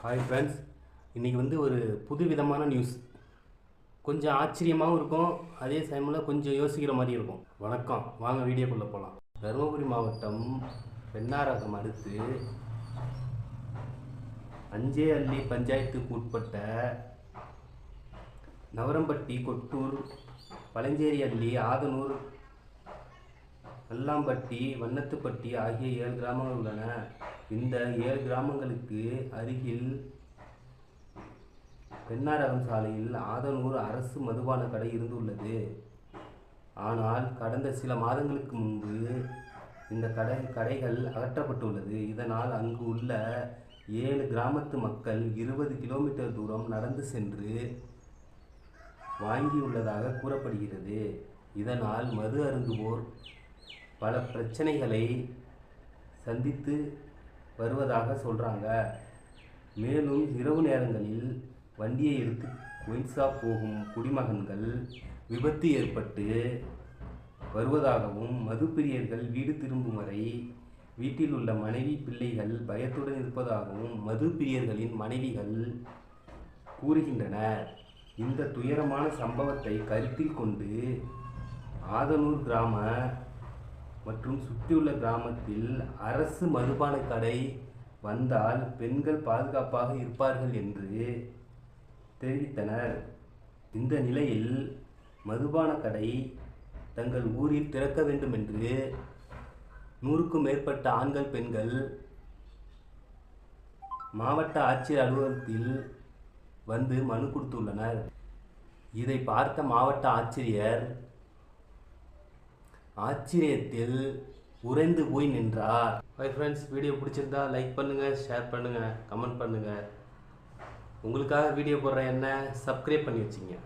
Hi friends, இன்றைக்கி ஒரு புதுவிதமான நியூஸ். கொஞ்சம் ஆச்சரியமாகவும் இருக்கும், அதே சமயத்தில் கொஞ்சம் யோசிக்கிற மாதிரி இருக்கும். வணக்கம், வாங்க வீடியோக்குள்ளே போகலாம். தருமபுரி மாவட்டம் பெண்ணாரகம் அடுத்து அஞ்சேஅள்ளி பஞ்சாயத்துக்கு உட்பட்ட நவரம்பட்டி, கொட்டூர், பழஞ்சேரி அள்ளி, ஆதனூர், நல்லாம்பட்டி, வண்ணத்துப்பட்டி ஆகிய 7 கிராமங்கள் உள்ளன. இந்த 7 கிராமங்களுக்கு அருகில் பெண்ணாரகம் சாலையில் ஆதனூர் அரசு மதுபான கடை இருந்துள்ளது. ஆனால் கடந்த சில மாதங்களுக்கு முன்பு இந்த கடைகள் அகற்றப்பட்டுள்ளது. இதனால் அங்கு உள்ள 7 கிராமத்து மக்கள் 20 கிலோமீட்டர் தூரம் நடந்து சென்று வாங்கியுள்ளதாக கூறப்படுகிறது. இதனால் மது அருந்துவோர் பல பிரச்சனைகளை சந்தித்து வருவதாக சொல்கிறாங்க. மேலும் இரவு நேரங்களில் வண்டியை எடுத்து ஒயின் ஷாப் போகும் குடிமகன்கள் விபத்து ஏற்பட்டு வருவதாகவும், மது பிரியர்கள் வீடு திரும்பும் வரை வீட்டில் உள்ள மனைவி பிள்ளைகள் பயத்துடன் இருப்பதாகவும் மது பிரியர்களின் மனைவிகள் கூறுகின்றனர். இந்த துயரமான சம்பவத்தை கருத்தில் கொண்டு ஆதனூர் கிராம மற்றும் சுற்றியுள்ள கிராமத்தில் அரசு மதுபான கடை வந்தால் பெண்கள் பாதுகாப்பாக இருப்பார்கள் என்று தெரிவித்தனர். இந்த நிலையில் மதுபான கடை தங்கள் ஊரில் திறக்க வேண்டும் என்று 100க்கும் மேற்பட்ட ஆண்கள், பெண்கள் மாவட்ட ஆட்சியர் அலுவலகத்தில் வந்து மனு கொடுத்துள்ளனர். இதை பார்த்த மாவட்ட ஆட்சியர் ஆச்சரியத்தில் உறைந்து போய் நின்றார். ஹாய் ஃப்ரெண்ட்ஸ், வீடியோ பிடிச்சிருந்தா லைக் பண்ணுங்கள், ஷேர் பண்ணுங்கள், கமெண்ட் பண்ணுங்கள். உங்களுக்காக வீடியோ போடுற என்ன சப்ஸ்கிரைப் பண்ணி வச்சிங்க.